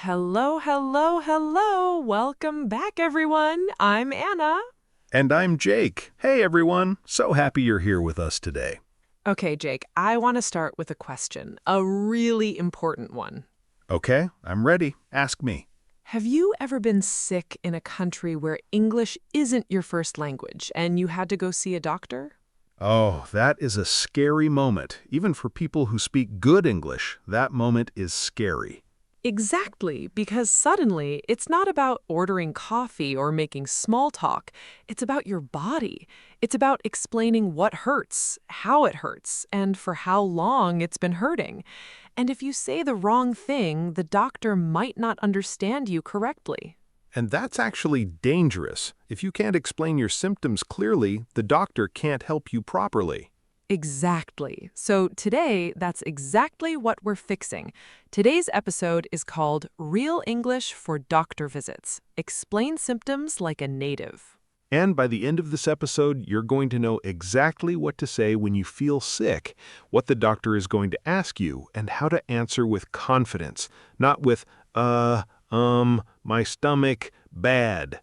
Hello, hello, hello. Welcome back, everyone. I'm Anna. And I'm Jake. Hey, everyone. So happy you're here with us today. Okay, Jake, I want to start with a question, a really important one. Okay, I'm ready. Ask me. Have you ever been sick in a country where English isn't your first language and you had to go see a doctor? Oh, that is a scary moment. Even for people who speak good English, that moment is scary. Exactly, because suddenly it's not about ordering coffee or making small talk. It's about your body. It's about explaining what hurts, how it hurts, and for how long it's been hurting. And if you say the wrong thing, the doctor might not understand you correctly. And that's actually dangerous. If you can't explain your symptoms clearly, the doctor can't help you properly. Exactly. So today, that's exactly what we're fixing. Today's episode is called Real English for Doctor Visits. Explain symptoms like a native. And by the end of this episode, you're going to know exactly what to say when you feel sick, what the doctor is going to ask you, and how to answer with confidence, not with, my stomach, bad.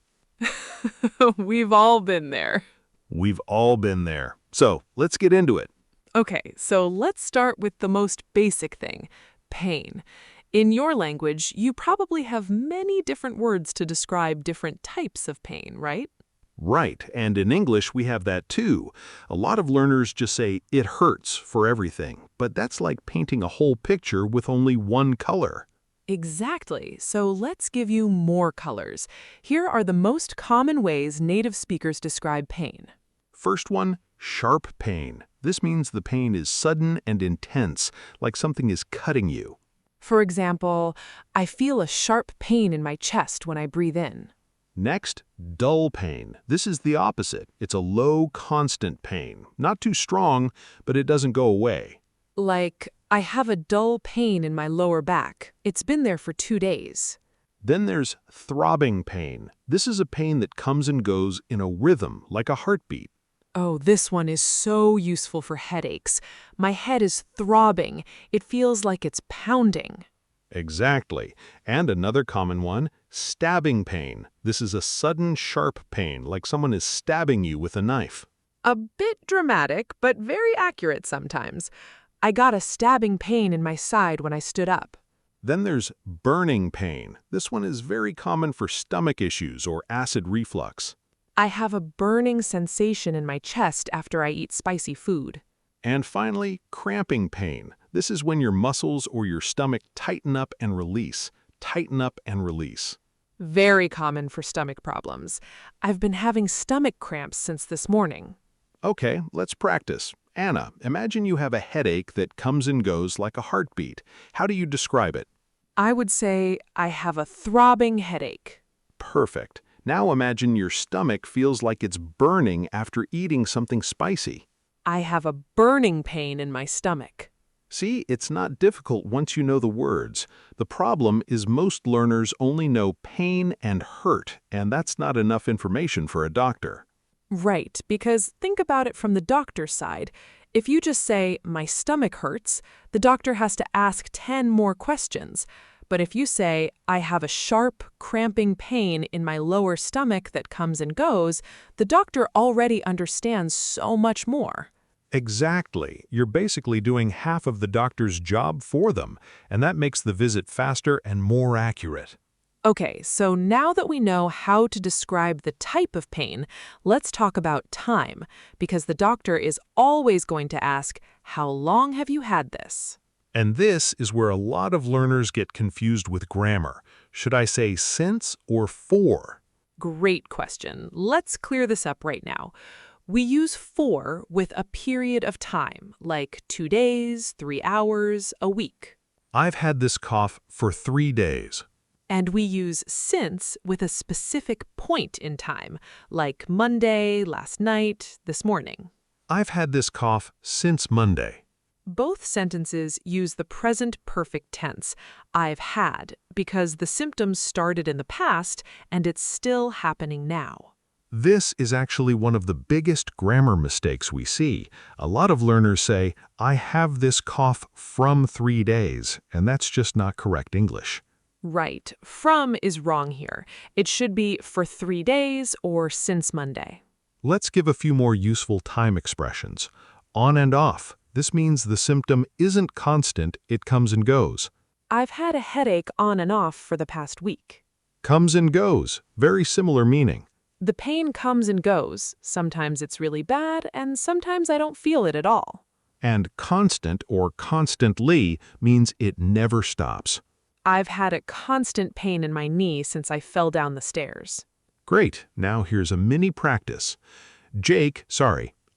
We've all been there. We've all been there. So let's get into it. Okay, so let's start with the most basic thing, pain. In your language, you probably have many different words to describe different types of pain, right? Right, and in English we have that too. A lot of learners just say, it hurts for everything, but that's like painting a whole picture with only one color. Exactly. So let's give you more colors. Here are the most common ways native speakers describe pain. First one, sharp pain. This means the pain is sudden and intense, like something is cutting you. For example, I feel a sharp pain in my chest when I breathe in. Next, dull pain. This is the opposite. It's a low, constant pain. Not too strong, but it doesn't go away. Like, I have a dull pain in my lower back. It's been there for 2 days. Then there's throbbing pain. This is a pain that comes and goes in a rhythm, like a heartbeat. Oh, this one is so useful for headaches. My head is throbbing. It feels like it's pounding. Exactly. And another common one, stabbing pain. This is a sudden, sharp pain, like someone is stabbing you with a knife. A bit dramatic, but very accurate sometimes. I got a stabbing pain in my side when I stood up. Then there's burning pain. This one is very common for stomach issues or acid reflux. I have a burning sensation in my chest after I eat spicy food. And finally, cramping pain. This is when your muscles or your stomach tighten up and release. Tighten up and release. Very common for stomach problems. I've been having stomach cramps since this morning. Okay, let's practice. Anna, imagine you have a headache that comes and goes like a heartbeat. How do you describe it? I would say I have a throbbing headache. Perfect. Now imagine your stomach feels like it's burning after eating something spicy. I have a burning pain in my stomach. See, it's not difficult once you know the words. The problem is most learners only know pain and hurt, and that's not enough information for a doctor. Right, because think about it from the doctor's side. If you just say, my stomach hurts, the doctor has to ask 10 more questions. But if you say, I have a sharp, cramping pain in my lower stomach that comes and goes, the doctor already understands so much more. Exactly. You're basically doing half of the doctor's job for them, and that makes the visit faster and more accurate. Okay, so now that we know how to describe the type of pain, let's talk about time, because the doctor is always going to ask, how long have you had this? And this is where a lot of learners get confused with grammar. Should I say since or for? Great question. Let's clear this up right now. We use for with a period of time, like 2 days, 3 hours, a week. I've had this cough for 3 days. And we use since with a specific point in time, like Monday, last night, this morning. I've had this cough since Monday. Both sentences use the present perfect tense, I've had, because the symptoms started in the past and it's still happening now. This is actually one of the biggest grammar mistakes we see. A lot of learners say, I have this cough from 3 days, and that's just not correct English. Right. From is wrong here. It should be for 3 days or since Monday. Let's give a few more useful time expressions. On and off. This means the symptom isn't constant, it comes and goes. I've had a headache on and off for the past week. Comes and goes. Very similar meaning. The pain comes and goes. Sometimes it's really bad, and sometimes I don't feel it at all. And constant or constantly means it never stops. I've had a constant pain in my knee since I fell down the stairs. Great. Now here's a mini practice.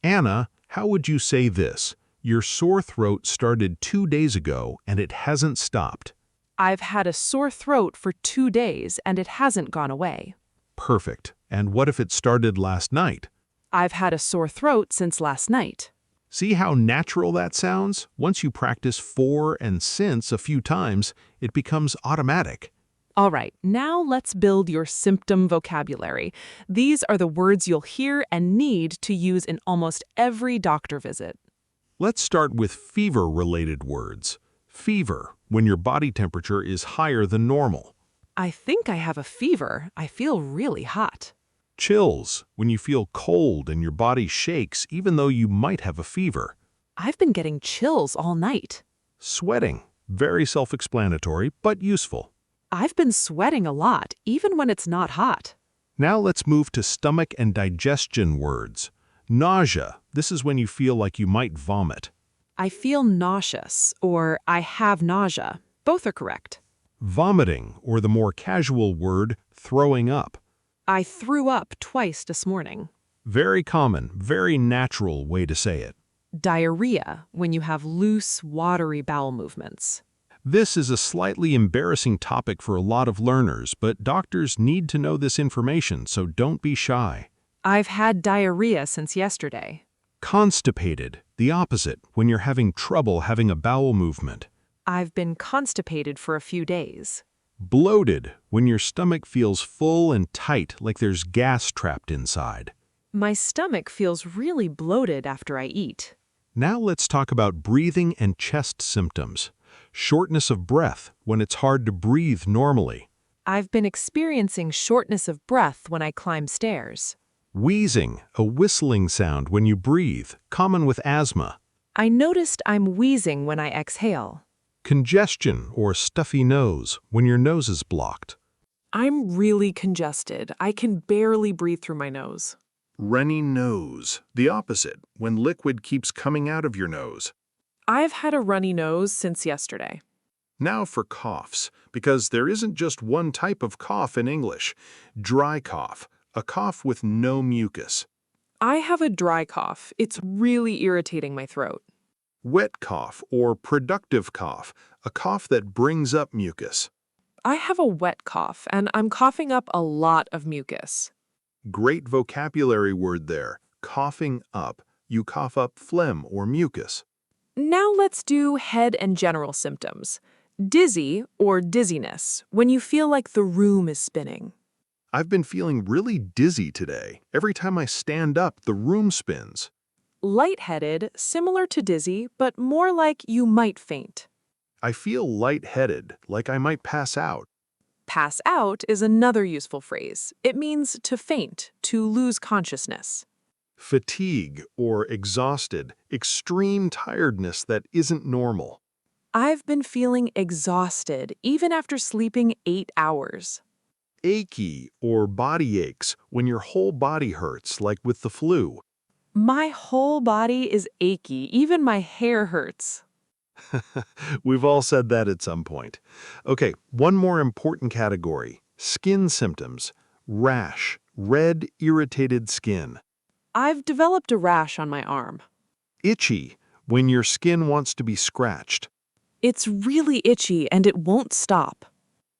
Anna, how would you say this? Your sore throat started 2 days ago and it hasn't stopped. I've had a sore throat for 2 days and it hasn't gone away. Perfect. And what if it started last night? I've had a sore throat since last night. See how natural that sounds? Once you practice for and since a few times, it becomes automatic. All right, now let's build your symptom vocabulary. These are the words you'll hear and need to use in almost every doctor visit. Let's start with fever-related words. Fever, when your body temperature is higher than normal. I think I have a fever. I feel really hot. Chills, when you feel cold and your body shakes even though you might have a fever. I've been getting chills all night. Sweating, very self-explanatory but useful. I've been sweating a lot, even when it's not hot. Now let's move to stomach and digestion words. Nausea, this is when you feel like you might vomit. I feel nauseous, or I have nausea. Both are correct. Vomiting, or the more casual word, throwing up. I threw up twice this morning. Very common, very natural way to say it. Diarrhea, when you have loose, watery bowel movements. This is a slightly embarrassing topic for a lot of learners, but doctors need to know this information, so don't be shy. I've had diarrhea since yesterday. Constipated, the opposite, when you're having trouble having a bowel movement. I've been constipated for a few days. Bloated, when your stomach feels full and tight like there's gas trapped inside. My stomach feels really bloated after I eat. Now let's talk about breathing and chest symptoms. Shortness of breath, when it's hard to breathe normally. I've been experiencing shortness of breath when I climb stairs. Wheezing, a whistling sound when you breathe, common with asthma. I noticed I'm wheezing when I exhale. Congestion or stuffy nose, when your nose is blocked. I'm really congested. I can barely breathe through my nose. Runny nose, the opposite, when liquid keeps coming out of your nose. I've had a runny nose since yesterday. Now for coughs, because there isn't just one type of cough in English. Dry cough, a cough with no mucus. I have a dry cough. It's really irritating my throat. Wet cough or productive cough, a cough that brings up mucus. I have a wet cough, and I'm coughing up a lot of mucus. Great vocabulary word there, coughing up. You cough up phlegm or mucus. Now let's do head and general symptoms. Dizzy or dizziness, when you feel like the room is spinning. I've been feeling really dizzy today. Every time I stand up, the room spins. Lightheaded, similar to dizzy, but more like you might faint. I feel lightheaded, like I might pass out. Pass out is another useful phrase. It means to faint, to lose consciousness. Fatigue or exhausted, extreme tiredness that isn't normal. I've been feeling exhausted, even after sleeping 8 hours. Achy or body aches, when your whole body hurts, like with the flu. My whole body is achy, even my hair hurts. We've all said that at some point. Okay, one more important category. Skin symptoms. Rash, red, irritated skin. I've developed a rash on my arm. Itchy, when your skin wants to be scratched. It's really itchy and it won't stop.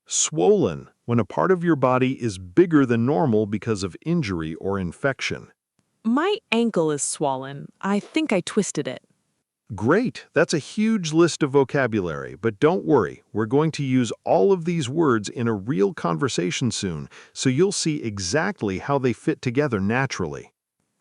Swollen, when a part of your body is bigger than normal because of injury or infection. My ankle is swollen. I think I twisted it. Great, that's a huge list of vocabulary, but don't worry, we're going to use all of these words in a real conversation soon, so you'll see exactly how they fit together naturally.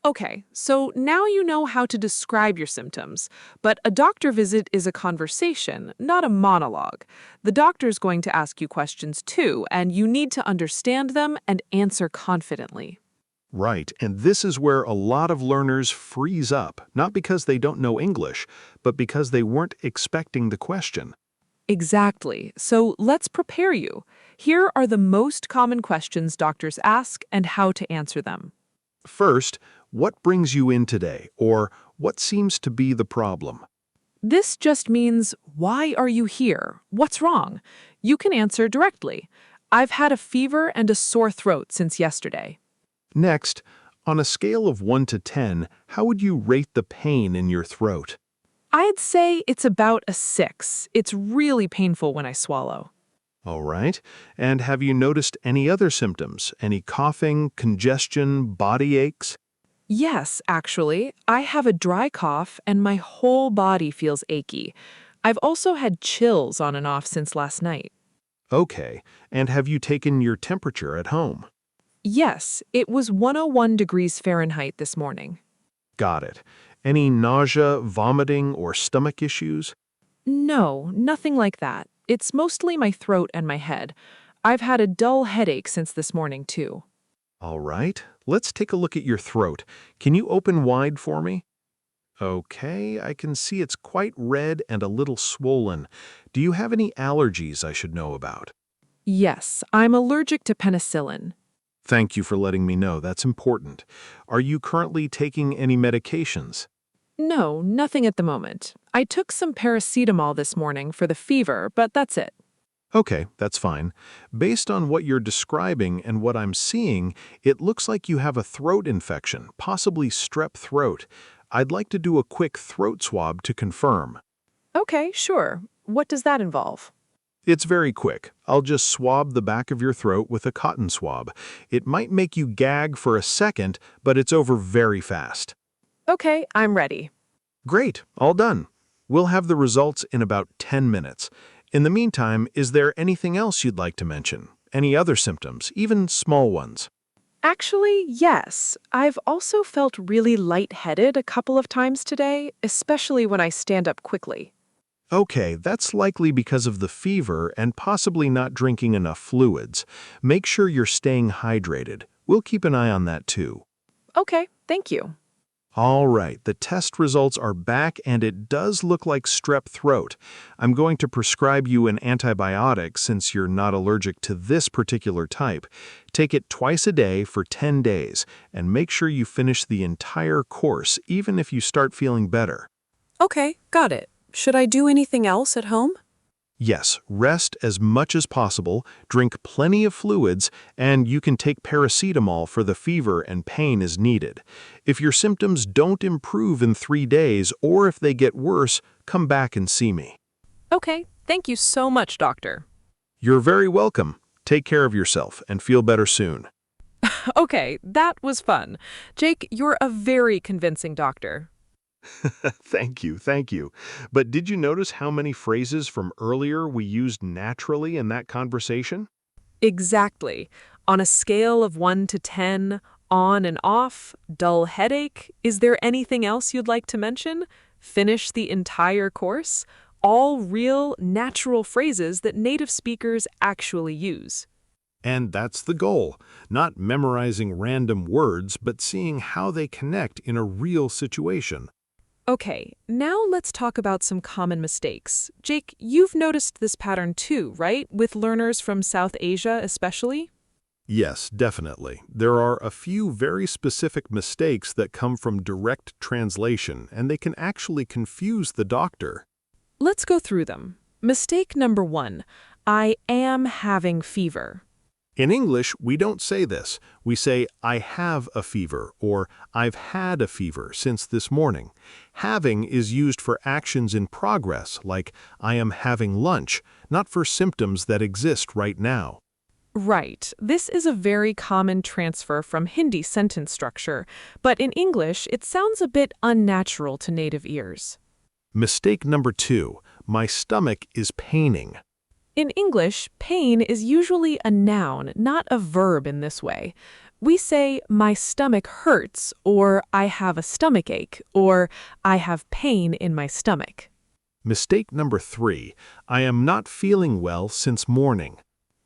Okay, so now you know how to describe your symptoms, but a doctor visit is a conversation, not a monologue. The doctor's going to ask you questions too, and you need to understand them and answer confidently. Right, and this is where a lot of learners freeze up, not because they don't know English, but because they weren't expecting the question. Exactly. So let's prepare you. Here are the most common questions doctors ask and how to answer them. First, what brings you in today, or what seems to be the problem? This just means, why are you here? What's wrong? You can answer directly. I've had a fever and a sore throat since yesterday. Next, on a scale of 1 to 10, how would you rate the pain in your throat? I'd say it's about a 6. It's really painful when I swallow. All right, and have you noticed any other symptoms? Any coughing, congestion, body aches? Yes, actually, I have a dry cough and my whole body feels achy. I've also had chills on and off since last night. Okay, and have you taken your temperature at home? Yes, it was 101 degrees Fahrenheit this morning. Got it. Any nausea, vomiting, or stomach issues? No, nothing like that. It's mostly my throat and my head. I've had a dull headache since this morning, too. All right, let's take a look at your throat. Can you open wide for me? Okay, I can see it's quite red and a little swollen. Do you have any allergies I should know about? Yes, I'm allergic to penicillin. Thank you for letting me know. That's important. Are you currently taking any medications? No, nothing at the moment. I took some paracetamol this morning for the fever, but that's it. Okay, that's fine. Based on what you're describing and what I'm seeing, it looks like you have a throat infection, possibly strep throat. I'd like to do a quick throat swab to confirm. Okay, sure. What does that involve? It's very quick. I'll just swab the back of your throat with a cotton swab. It might make you gag for a second, but it's over very fast. Okay, I'm ready. Great, all done. We'll have the results in about 10 minutes. In the meantime, is there anything else you'd like to mention? Any other symptoms, even small ones? Actually, yes. I've also felt really lightheaded a couple of times today, especially when I stand up quickly. Okay, that's likely because of the fever and possibly not drinking enough fluids. Make sure you're staying hydrated. We'll keep an eye on that too. Okay, thank you. All right, the test results are back and it does look like strep throat. I'm going to prescribe you an antibiotic since you're not allergic to this particular type. Take it twice a day for 10 days and make sure you finish the entire course even if you start feeling better. Okay, got it. Should I do anything else at home? Yes, rest as much as possible, drink plenty of fluids, and you can take paracetamol for the fever and pain as needed. If your symptoms don't improve in 3 days or if they get worse, come back and see me. Okay, thank you so much, doctor. You're very welcome. Take care of yourself and feel better soon. Okay, that was fun. Jake, you're a very convincing doctor. Thank you, thank you. But did you notice how many phrases from earlier we used naturally in that conversation? Exactly. On a scale of 1 to 10, on and off, dull headache, is there anything else you'd like to mention? Finish the entire course? All real, natural phrases that native speakers actually use. And that's the goal, not memorizing random words, but seeing how they connect in a real situation. Okay, now let's talk about some common mistakes. Jake, you've noticed this pattern too, right? With learners from South Asia especially? Yes, definitely. There are a few very specific mistakes that come from direct translation, and they can actually confuse the doctor. Let's go through them. Mistake number 1, I am having fever. In English, we don't say this. We say, I have a fever, or I've had a fever since this morning. Having is used for actions in progress, like I am having lunch, not for symptoms that exist right now. Right. This is a very common transfer from Hindi sentence structure, but in English, it sounds a bit unnatural to native ears. Mistake number 2, my stomach is paining. In English, pain is usually a noun, not a verb in this way. We say, my stomach hurts, or I have a stomachache, or I have pain in my stomach. Mistake number 3. I am not feeling well since morning.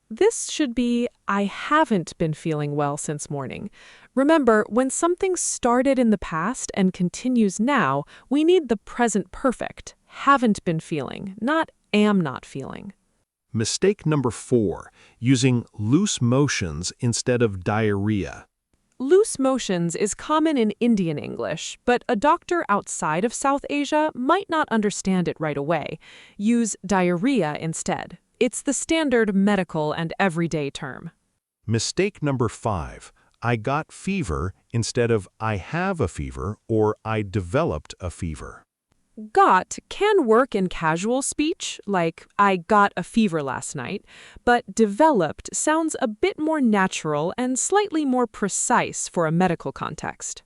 This should be, I haven't been feeling well since morning. Remember, when something started in the past and continues now, we need the present perfect, haven't been feeling, not am not feeling. Mistake number 4. Using loose motions instead of diarrhea. Loose motions is common in Indian English, but a doctor outside of South Asia might not understand it right away. Use diarrhea instead. It's the standard medical and everyday term. Mistake number 5. I got fever instead of I have a fever or I developed a fever. Got can work in casual speech, like I got a fever last night, but developed sounds a bit more natural and slightly more precise for a medical context.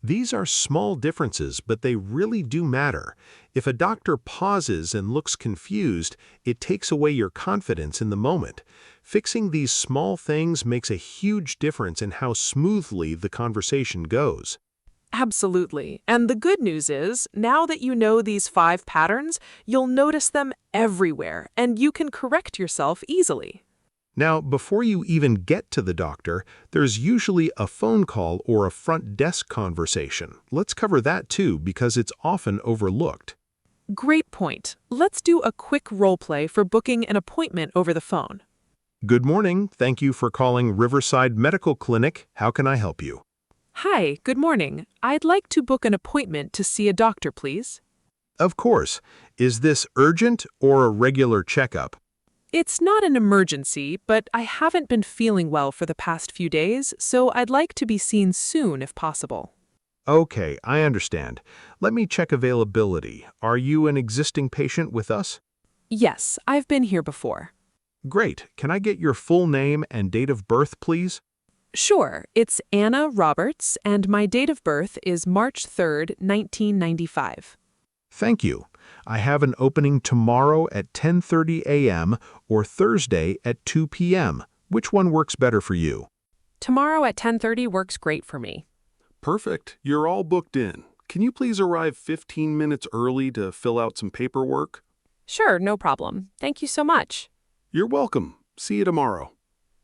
These are small differences, but they really do matter. If a doctor pauses and looks confused, it takes away your confidence in the moment. Fixing these small things makes a huge difference in how smoothly the conversation goes. Absolutely. And the good news is, now that you know these 5 patterns, you'll notice them everywhere, and you can correct yourself easily. Now, before you even get to the doctor, there's usually a phone call or a front desk conversation. Let's cover that too, because it's often overlooked. Great point. Let's do a quick role play for booking an appointment over the phone. Good morning. Thank you for calling Riverside Medical Clinic. How can I help you? Hi, good morning. I'd like to book an appointment to see a doctor, please. Of course. Is this urgent or a regular checkup? It's not an emergency, but I haven't been feeling well for the past few days, so I'd like to be seen soon if possible. Okay, I understand. Let me check availability. Are you an existing patient with us? Yes, I've been here before. Great. Can I get your full name and date of birth, please? Sure, it's Anna Roberts, and my date of birth is March 3rd, 1995. Thank you. I have an opening tomorrow at 10:30 a.m. or Thursday at 2 p.m. Which one works better for you? Tomorrow at 10:30 works great for me. Perfect. You're all booked in. Can you please arrive 15 minutes early to fill out some paperwork? Sure, no problem. Thank you so much. You're welcome. See you tomorrow.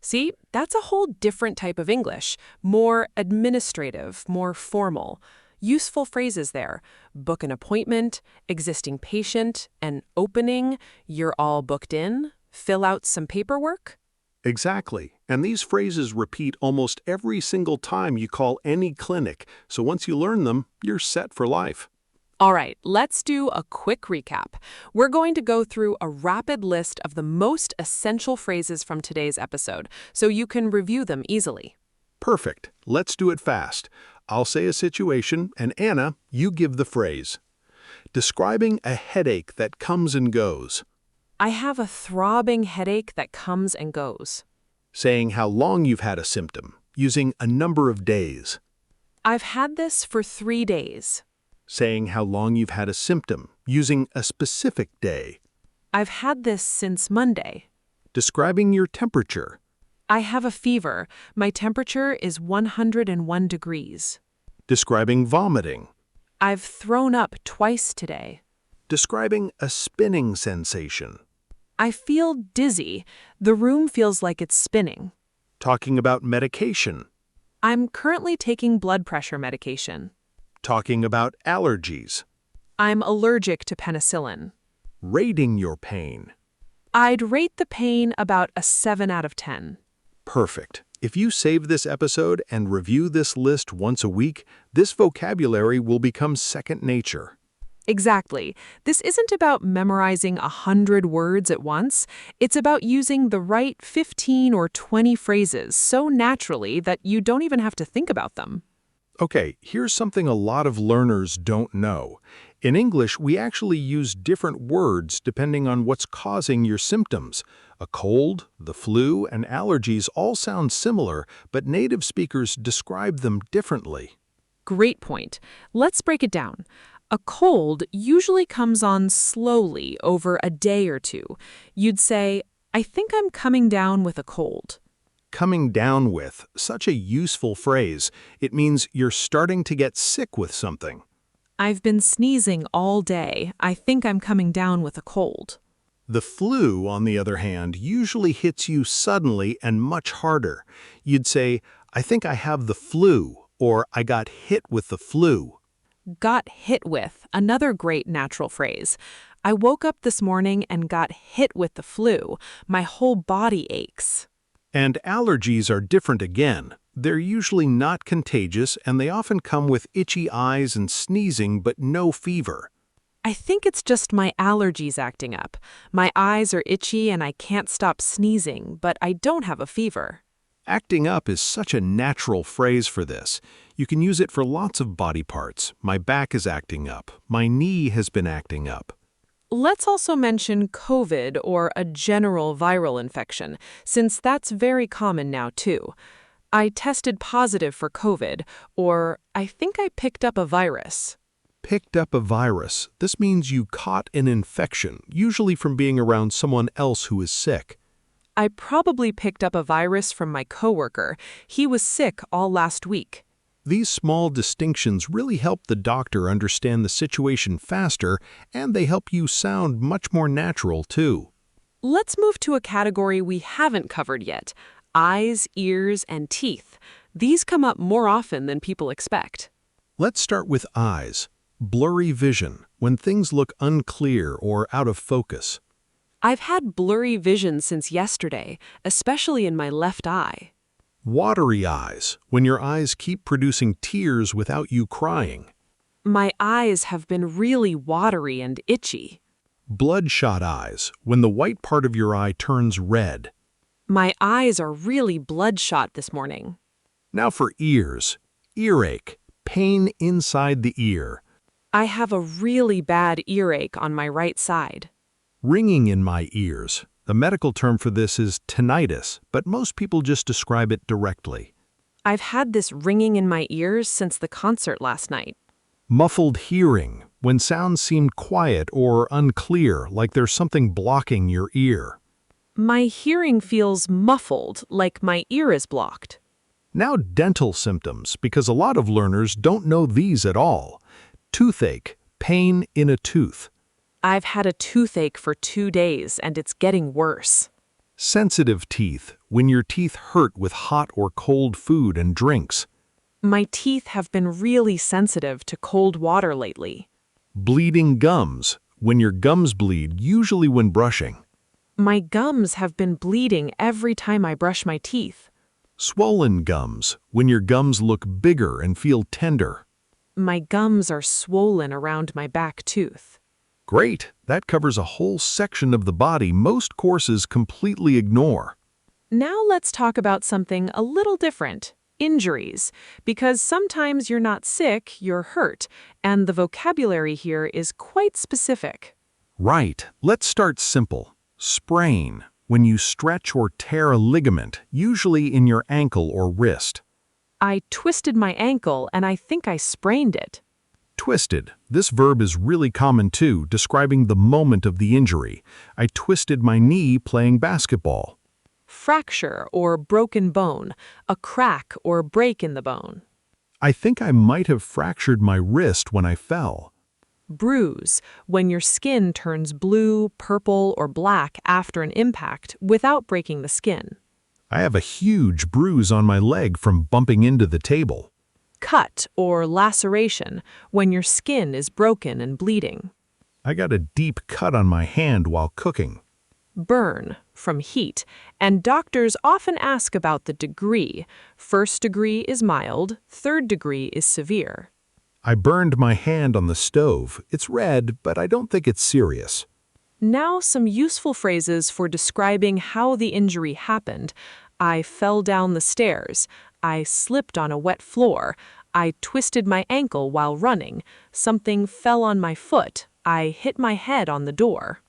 See, that's a whole different type of English. More administrative, more formal. Useful phrases there. Book an appointment, existing patient, an opening, you're all booked in, fill out some paperwork. Exactly. And these phrases repeat almost every single time you call any clinic, so once you learn them, you're set for life. All right, let's do a quick recap. We're going to go through a rapid list of the most essential phrases from today's episode, so you can review them easily. Perfect. Let's do it fast. I'll say a situation, and Anna, you give the phrase. Describing a headache that comes and goes. I have a throbbing headache that comes and goes. Saying how long you've had a symptom, using a number of days. I've had this for 3 days. Saying how long you've had a symptom, using a specific day. I've had this since Monday. Describing your temperature. I have a fever. My temperature is 101 degrees. Describing vomiting. I've thrown up twice today. Describing a spinning sensation. I feel dizzy. The room feels like it's spinning. Talking about medication. I'm currently taking blood pressure medication. Talking about allergies. I'm allergic to penicillin. Rating your pain. I'd rate the pain about a 7 out of 10. Perfect. If you save this episode and review this list once a week, this vocabulary will become second nature. Exactly. This isn't about memorizing 100 words at once. It's about using the right 15 or 20 phrases so naturally that you don't even have to think about them. Okay, here's something a lot of learners don't know. In English, we actually use different words depending on what's causing your symptoms. A cold, the flu, and allergies all sound similar, but native speakers describe them differently. Great point. Let's break it down. A cold usually comes on slowly over a day or two. You'd say, I think I'm coming down with a cold. Coming down with, such a useful phrase. It means you're starting to get sick with something. I've been sneezing all day. I think I'm coming down with a cold. The flu, on the other hand, usually hits you suddenly and much harder. You'd say, I think I have the flu, or I got hit with the flu. Got hit with, another great natural phrase. I woke up this morning and got hit with the flu. My whole body aches. And allergies are different again. They're usually not contagious, and they often come with itchy eyes and sneezing, but no fever. I think it's just my allergies acting up. My eyes are itchy and I can't stop sneezing, but I don't have a fever. Acting up is such a natural phrase for this. You can use it for lots of body parts. My back is acting up. My knee has been acting up. Let's also mention COVID or a general viral infection, since that's very common now too. I tested positive for COVID, or I think I picked up a virus. Picked up a virus. This means you caught an infection, usually from being around someone else who is sick. I probably picked up a virus from my coworker. He was sick all last week. These small distinctions really help the doctor understand the situation faster, and they help you sound much more natural, too. Let's move to a category we haven't covered yet: eyes, ears, and teeth. These come up more often than people expect. Let's start with eyes. Blurry vision, when things look unclear or out of focus. I've had blurry vision since yesterday, especially in my left eye. Watery eyes, when your eyes keep producing tears without you crying. My eyes have been really watery and itchy. Bloodshot eyes, when the white part of your eye turns red. My eyes are really bloodshot this morning. Now for ears. Earache, pain inside the ear. I have a really bad earache on my right side. Ringing in my ears. The medical term for this is tinnitus, but most people just describe it directly. I've had this ringing in my ears since the concert last night. Muffled hearing, when sounds seem quiet or unclear, like there's something blocking your ear. My hearing feels muffled, like my ear is blocked. Now dental symptoms, because a lot of learners don't know these at all. Toothache, pain in a tooth. I've had a toothache for 2 days and it's getting worse. Sensitive teeth, when your teeth hurt with hot or cold food and drinks. My teeth have been really sensitive to cold water lately. Bleeding gums, when your gums bleed, usually when brushing. My gums have been bleeding every time I brush my teeth. Swollen gums, when your gums look bigger and feel tender. My gums are swollen around my back tooth. Great, that covers a whole section of the body most courses completely ignore. Now let's talk about something a little different: injuries. Because sometimes you're not sick, you're hurt, and the vocabulary here is quite specific. Right, let's start simple. Sprain, when you stretch or tear a ligament, usually in your ankle or wrist. I twisted my ankle and I think I sprained it. Twisted. This verb is really common too, describing the moment of the injury. I twisted my knee playing basketball. Fracture or broken bone, a crack or break in the bone. I think I might have fractured my wrist when I fell. Bruise, when your skin turns blue, purple, or black after an impact without breaking the skin. I have a huge bruise on my leg from bumping into the table. Cut or laceration, when your skin is broken and bleeding. I got a deep cut on my hand while cooking. Burn, from heat, and doctors often ask about the degree. 1st degree is mild, 3rd degree is severe. I burned my hand on the stove. It's red, but I don't think it's serious. Now some useful phrases for describing how the injury happened. I fell down the stairs. I slipped on a wet floor. I twisted my ankle while running. Something fell on my foot. I hit my head on the door.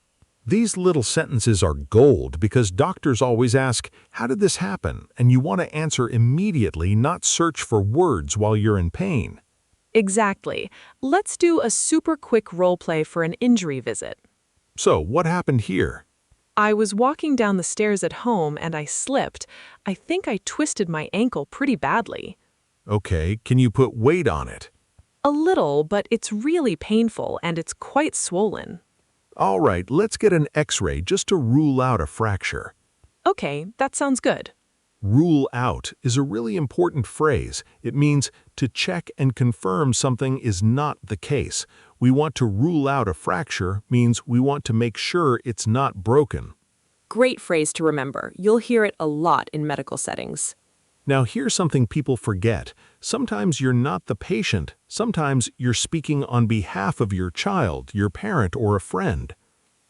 These little sentences are gold because doctors always ask, how did this happen? And you want to answer immediately, not search for words while you're in pain. Exactly. Let's do a super quick role play for an injury visit. So, what happened here? I was walking down the stairs at home and I slipped. I think I twisted my ankle pretty badly. Okay, can you put weight on it? A little, but it's really painful and it's quite swollen. All right, let's get an X-ray just to rule out a fracture. Okay, that sounds good. Rule out is a really important phrase. It means to check and confirm something is not the case. We want to rule out a fracture means we want to make sure it's not broken. Great phrase to remember. You'll hear it a lot in medical settings. Now here's something people forget. Sometimes you're not the patient. Sometimes you're speaking on behalf of your child, your parent, or a friend.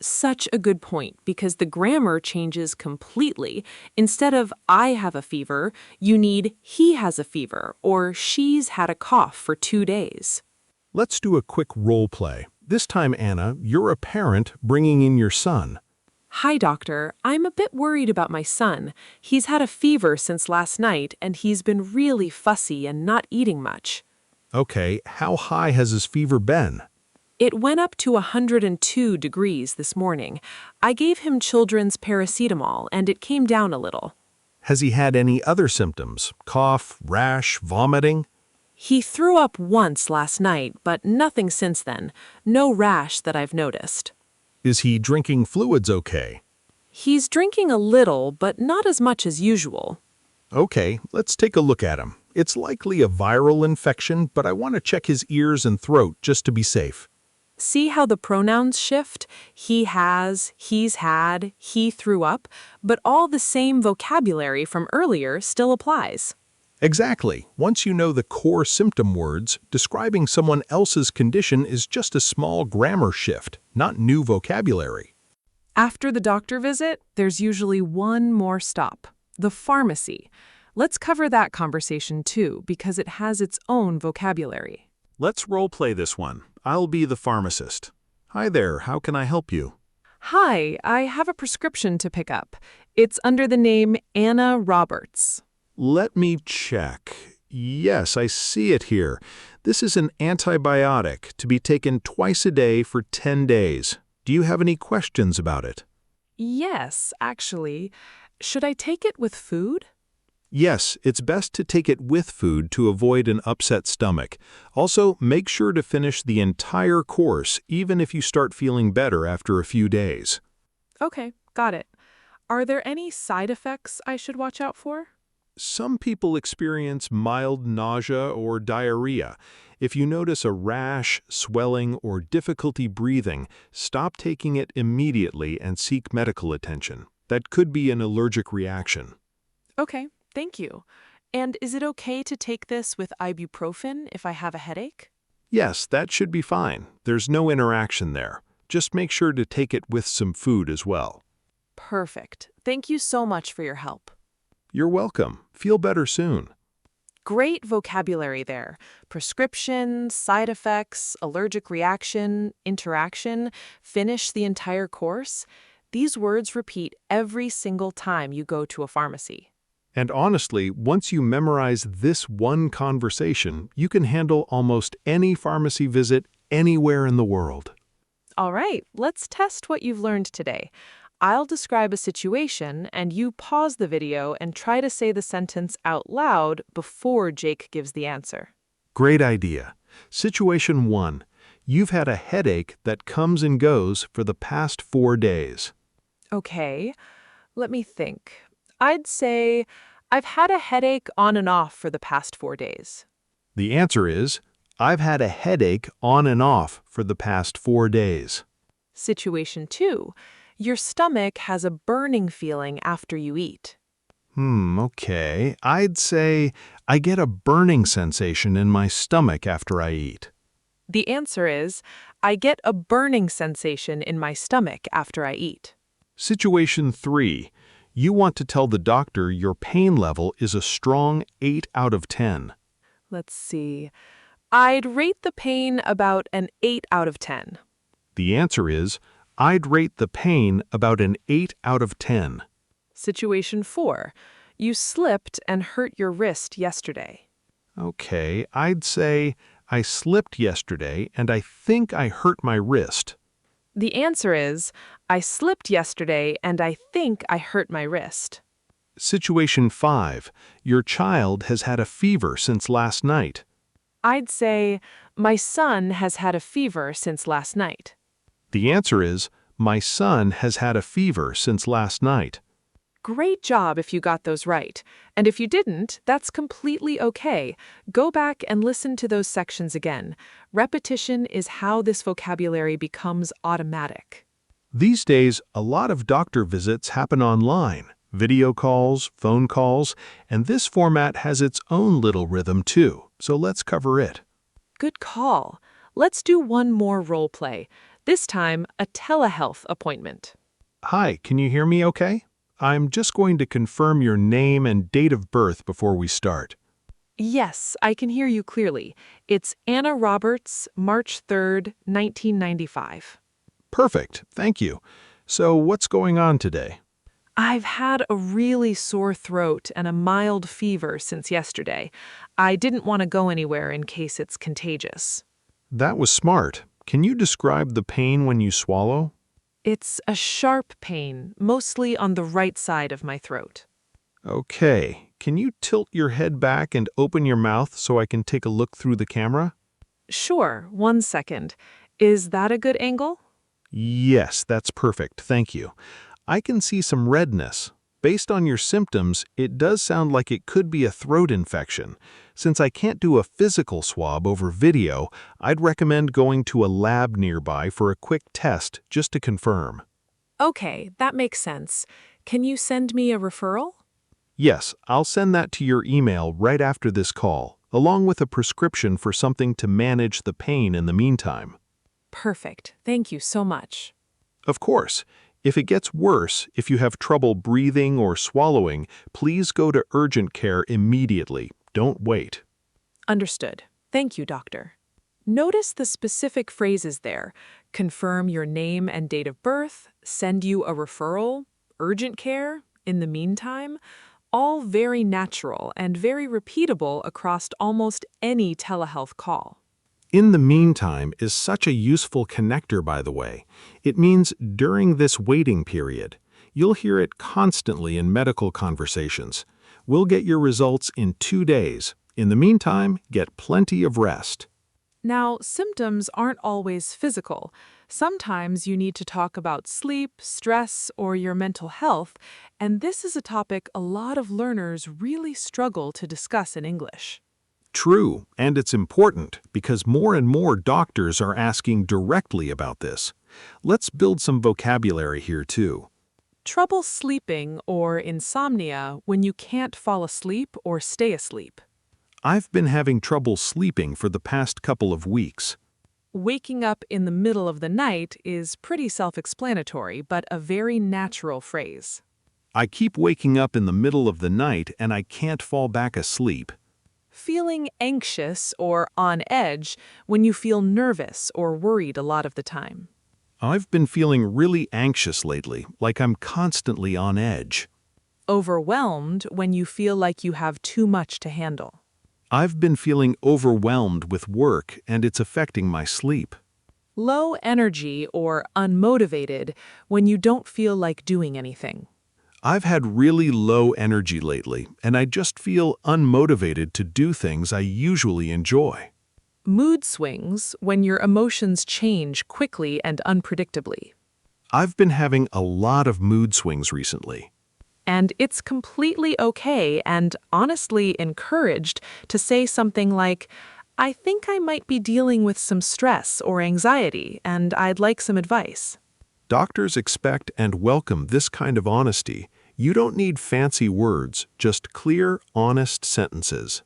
Such a good point, because the grammar changes completely. Instead of I have a fever, you need he has a fever or she's had a cough for 2 days. Let's do a quick role play. This time, Anna, you're a parent bringing in your son. Hi, doctor. I'm a bit worried about my son. He's had a fever since last night, and he's been really fussy and not eating much. Okay, how high has his fever been? It went up to 102 degrees this morning. I gave him children's paracetamol, and it came down a little. Has he had any other symptoms? Cough, rash, vomiting? He threw up once last night, but nothing since then. No rash that I've noticed. Is he drinking fluids okay? He's drinking a little, but not as much as usual. Okay, let's take a look at him. It's likely a viral infection, but I want to check his ears and throat just to be safe. See how the pronouns shift? He has, he's had, he threw up, but all the same vocabulary from earlier still applies. Exactly. Once you know the core symptom words, describing someone else's condition is just a small grammar shift, not new vocabulary. After the doctor visit, there's usually one more stop, the pharmacy. Let's cover that conversation too, because it has its own vocabulary. Let's role-play this one. I'll be the pharmacist. Hi there, how can I help you? Hi, I have a prescription to pick up. It's under the name Anna Roberts. Let me check. Yes, I see it here. This is an antibiotic to be taken twice a day for 10 days. Do you have any questions about it? Yes, actually. Should I take it with food? Yes, it's best to take it with food to avoid an upset stomach. Also, make sure to finish the entire course, even if you start feeling better after a few days. Okay, got it. Are there any side effects I should watch out for? Some people experience mild nausea or diarrhea. If you notice a rash, swelling, or difficulty breathing, stop taking it immediately and seek medical attention. That could be an allergic reaction. Okay, thank you. And is it okay to take this with ibuprofen if I have a headache? Yes, that should be fine. There's no interaction there. Just make sure to take it with some food as well. Perfect. Thank you so much for your help. You're welcome. Feel better soon. Great vocabulary there. Prescription, side effects, allergic reaction, interaction, finish the entire course. These words repeat every single time you go to a pharmacy. And honestly, once you memorize this one conversation, you can handle almost any pharmacy visit anywhere in the world. All right, let's test what you've learned today. I'll describe a situation, and you pause the video and try to say the sentence out loud before Jake gives the answer. Great idea. Situation 1. You've had a headache that comes and goes for the past 4 days. Okay, let me think. I'd say I've had a headache on and off for the past 4 days. The answer is, I've had a headache on and off for the past 4 days. Situation 2. Your stomach has a burning feeling after you eat. Okay. I'd say I get a burning sensation in my stomach after I eat. The answer is, I get a burning sensation in my stomach after I eat. Situation 3. You want to tell the doctor your pain level is a strong 8 out of 10. Let's see. I'd rate the pain about an 8 out of 10. The answer is, I'd rate the pain about an 8 out of 10. Situation 4. You slipped and hurt your wrist yesterday. Okay, I'd say I slipped yesterday and I think I hurt my wrist. The answer is, I slipped yesterday and I think I hurt my wrist. Situation 5. Your child has had a fever since last night. I'd say, my son has had a fever since last night. The answer is, my son has had a fever since last night. Great job if you got those right. And if you didn't, that's completely okay. Go back and listen to those sections again. Repetition is how this vocabulary becomes automatic. These days, a lot of doctor visits happen online. Video calls, phone calls, and this format has its own little rhythm too, so let's cover it. Good call. Let's do one more role play. This time, a telehealth appointment. Hi, can you hear me okay? I'm just going to confirm your name and date of birth before we start. Yes, I can hear you clearly. It's Anna Roberts, March 3rd, 1995. Perfect, thank you. So what's going on today? I've had a really sore throat and a mild fever since yesterday. I didn't want to go anywhere in case it's contagious. That was smart. Can you describe the pain when you swallow? It's a sharp pain, mostly on the right side of my throat. Okay, can you tilt your head back and open your mouth so I can take a look through the camera? Sure, 1 second. Is that a good angle? Yes, that's perfect, thank you. I can see some redness. Based on your symptoms, it does sound like it could be a throat infection. Since I can't do a physical swab over video, I'd recommend going to a lab nearby for a quick test just to confirm. Okay, that makes sense. Can you send me a referral? Yes, I'll send that to your email right after this call, along with a prescription for something to manage the pain in the meantime. Perfect. Thank you so much. Of course, if it gets worse, if you have trouble breathing or swallowing, please go to urgent care immediately. Don't wait. Understood. Thank you, doctor. Notice the specific phrases there. Confirm your name and date of birth, send you a referral, urgent care, in the meantime. All very natural and very repeatable across almost any telehealth call. In the meantime is such a useful connector, by the way. It means during this waiting period. You'll hear it constantly in medical conversations. We'll get your results in 2 days. In the meantime, get plenty of rest. Now, symptoms aren't always physical. Sometimes you need to talk about sleep, stress, or your mental health, and this is a topic a lot of learners really struggle to discuss in English. True, and it's important because more and more doctors are asking directly about this. Let's build some vocabulary here too. Trouble sleeping or insomnia when you can't fall asleep or stay asleep. I've been having trouble sleeping for the past couple of weeks. Waking up in the middle of the night is pretty self-explanatory, but a very natural phrase. I keep waking up in the middle of the night and I can't fall back asleep. Feeling anxious or on edge when you feel nervous or worried a lot of the time. I've been feeling really anxious lately, like I'm constantly on edge. Overwhelmed when you feel like you have too much to handle. I've been feeling overwhelmed with work and it's affecting my sleep. Low energy or unmotivated when you don't feel like doing anything. I've had really low energy lately, and I just feel unmotivated to do things I usually enjoy. Mood swings when your emotions change quickly and unpredictably. I've been having a lot of mood swings recently. And it's completely okay and honestly encouraged to say something like, I think I might be dealing with some stress or anxiety, and I'd like some advice. Doctors expect and welcome this kind of honesty. You don't need fancy words, just clear, honest sentences.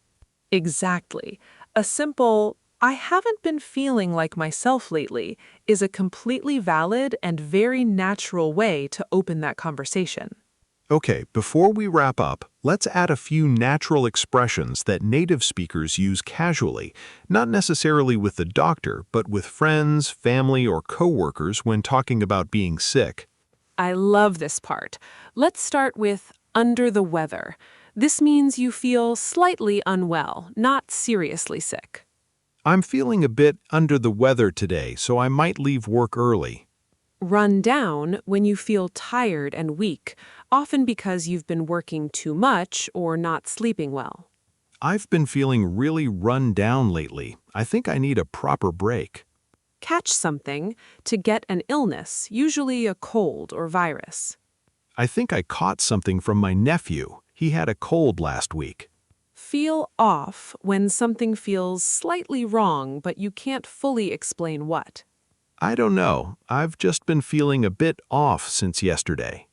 Exactly. A simple, I haven't been feeling like myself lately, is a completely valid and very natural way to open that conversation. Okay, before we wrap up, let's add a few natural expressions that native speakers use casually, not necessarily with the doctor, but with friends, family, or coworkers when talking about being sick. I love this part. Let's start with under the weather. This means you feel slightly unwell, not seriously sick. I'm feeling a bit under the weather today, so I might leave work early. Run down when you feel tired and weak, often because you've been working too much or not sleeping well. I've been feeling really run down lately. I think I need a proper break. Catch something to get an illness, usually a cold or virus. I think I caught something from my nephew. He had a cold last week. Feel off when something feels slightly wrong, but you can't fully explain what. I don't know. I've just been feeling a bit off since yesterday.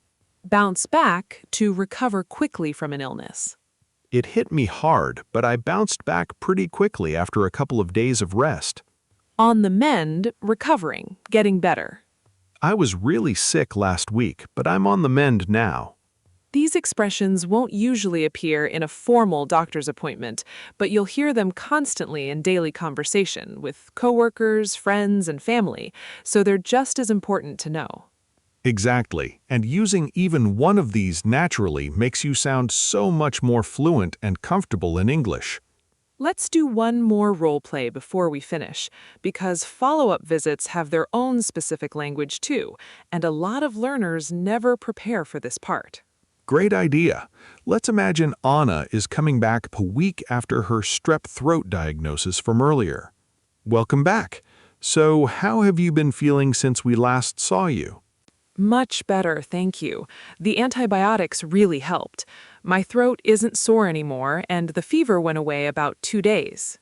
Bounce back to recover quickly from an illness. It hit me hard, but I bounced back pretty quickly after a couple of days of rest. On the mend, recovering, getting better. I was really sick last week, but I'm on the mend now. These expressions won't usually appear in a formal doctor's appointment, but you'll hear them constantly in daily conversation with coworkers, friends, and family, so they're just as important to know. Exactly, and using even one of these naturally makes you sound so much more fluent and comfortable in English. Let's do one more role play before we finish, because follow-up visits have their own specific language too, and a lot of learners never prepare for this part. Great idea. Let's imagine Anna is coming back a week after her strep throat diagnosis from earlier. Welcome back. So, how have you been feeling since we last saw you? Much better, thank you. The antibiotics really helped. My throat isn't sore anymore, and the fever went away about 2 days.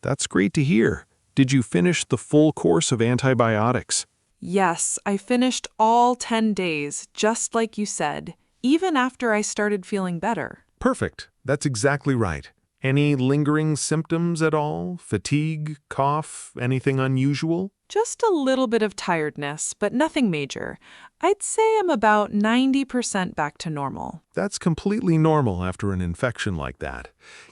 That's great to hear. Did you finish the full course of antibiotics? Yes, I finished all 10 days, just like you said, even after I started feeling better. Perfect. That's exactly right. Any lingering symptoms at all? Fatigue, cough, anything unusual? Just a little bit of tiredness, but nothing major. I'd say I'm about 90% back to normal. That's completely normal after an infection like that.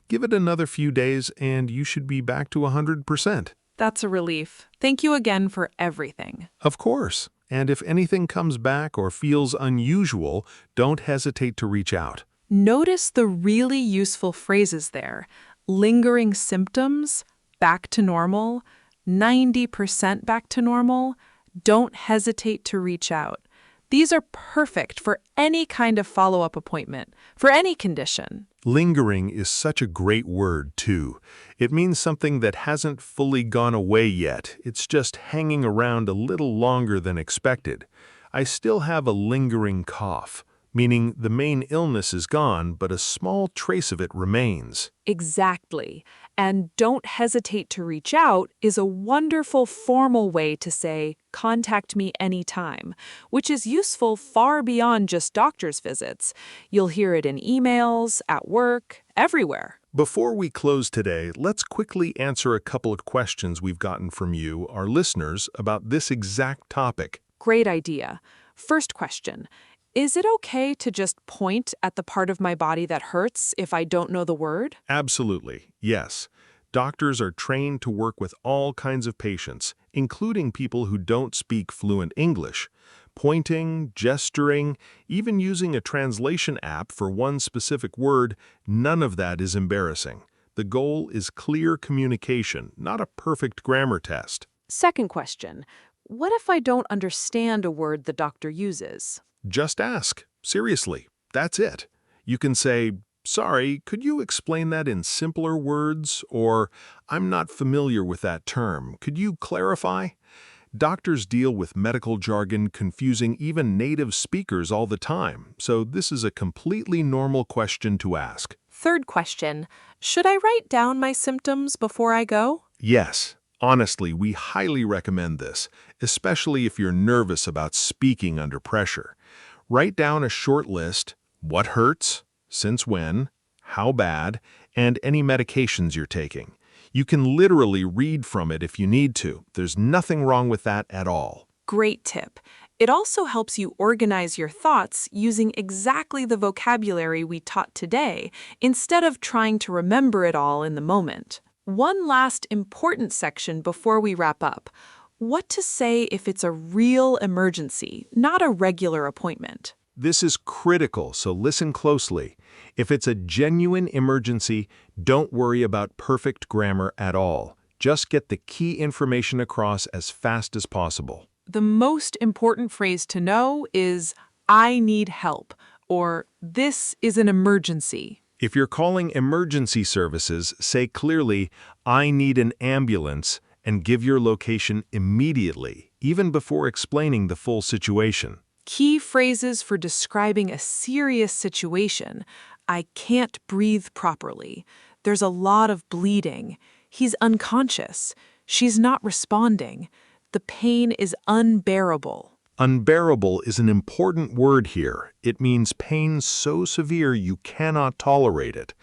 Give it another few days and you should be back to 100%. That's a relief. Thank you again for everything. Of course. And if anything comes back or feels unusual, don't hesitate to reach out. Notice the really useful phrases there. Lingering symptoms, back to normal, 90% back to normal, don't hesitate to reach out. These are perfect for any kind of follow-up appointment, for any condition. Lingering is such a great word, too. It means something that hasn't fully gone away yet. It's just hanging around a little longer than expected. I still have a lingering cough, meaning the main illness is gone, but a small trace of it remains. Exactly. And don't hesitate to reach out is a wonderful formal way to say, contact me anytime, which is useful far beyond just doctor's visits. You'll hear it in emails, at work, everywhere. Before we close today, let's quickly answer a couple of questions we've gotten from you, our listeners, about this exact topic. Great idea. First question. Is it okay to just point at the part of my body that hurts if I don't know the word? Absolutely, yes. Doctors are trained to work with all kinds of patients, including people who don't speak fluent English. Pointing, gesturing, even using a translation app for one specific word, none of that is embarrassing. The goal is clear communication, not a perfect grammar test. Second question. What if I don't understand a word the doctor uses? Just ask. Seriously, that's it. You can say, "Sorry, could you explain that in simpler words?" Or, "I'm not familiar with that term. Could you clarify?" Doctors deal with medical jargon confusing even native speakers all the time, so this is a completely normal question to ask. Third question. Should I write down my symptoms before I go? Yes. Honestly, we highly recommend this, especially if you're nervous about speaking under pressure. Write down a short list: what hurts, since when, how bad, and any medications you're taking. You can literally read from it if you need to. There's nothing wrong with that at all. Great tip. It also helps you organize your thoughts using exactly the vocabulary we taught today, instead of trying to remember it all in the moment. One last important section before we wrap up. What to say if it's a real emergency, not a regular appointment. This is critical, so listen closely. If it's a genuine emergency, don't worry about perfect grammar at all. Just get the key information across as fast as possible. The most important phrase to know is, I need help, or this is an emergency. If you're calling emergency services, say clearly, I need an ambulance, and give your location immediately, even before explaining the full situation. Key phrases for describing a serious situation. I can't breathe properly. There's a lot of bleeding. He's unconscious. She's not responding. The pain is unbearable. Unbearable is an important word here. It means pain so severe you cannot tolerate it.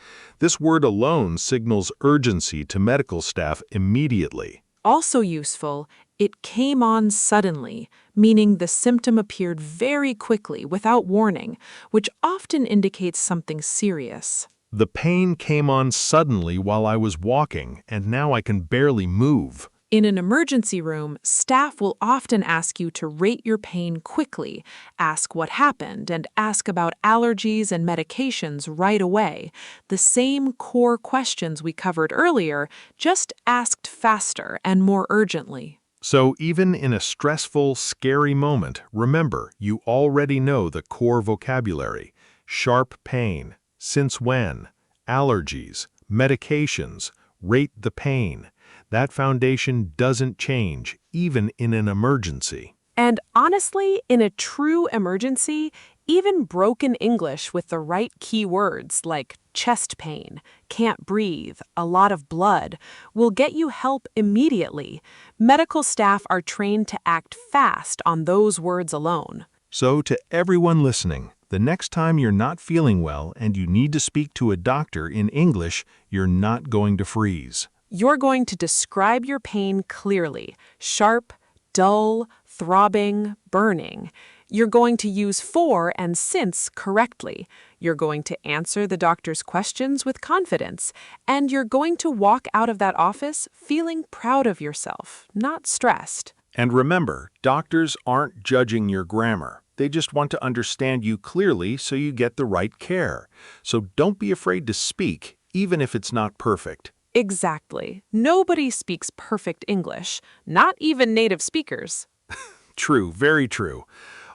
This word alone signals urgency to medical staff immediately. Also useful, it came on suddenly, meaning the symptom appeared very quickly without warning, which often indicates something serious. The pain came on suddenly while I was walking, and now I can barely move. In an emergency room, staff will often ask you to rate your pain quickly, ask what happened, and ask about allergies and medications right away. The same core questions we covered earlier, just asked faster and more urgently. So even in a stressful, scary moment, remember, you already know the core vocabulary: sharp pain, since when, allergies, medications, rate the pain. That foundation doesn't change, even in an emergency. And honestly, in a true emergency, even broken English with the right key words like chest pain, can't breathe, a lot of blood, will get you help immediately. Medical staff are trained to act fast on those words alone. So to everyone listening, the next time you're not feeling well and you need to speak to a doctor in English, you're not going to freeze. You're going to describe your pain clearly: sharp, dull, throbbing, burning. You're going to use for and since correctly. You're going to answer the doctor's questions with confidence. And you're going to walk out of that office feeling proud of yourself, not stressed. And remember, doctors aren't judging your grammar. They just want to understand you clearly so you get the right care. So don't be afraid to speak, even if it's not perfect. Exactly. Nobody speaks perfect English, not even native speakers. True, very true.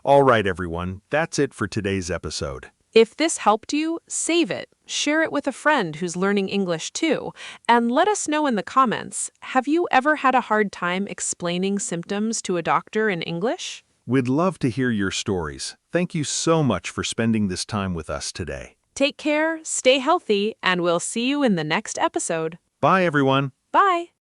All right, everyone, that's it for today's episode. If this helped you, save it, share it with a friend who's learning English too, and let us know in the comments, have you ever had a hard time explaining symptoms to a doctor in English? We'd love to hear your stories. Thank you so much for spending this time with us today. Take care, stay healthy, and we'll see you in the next episode. Bye, everyone. Bye.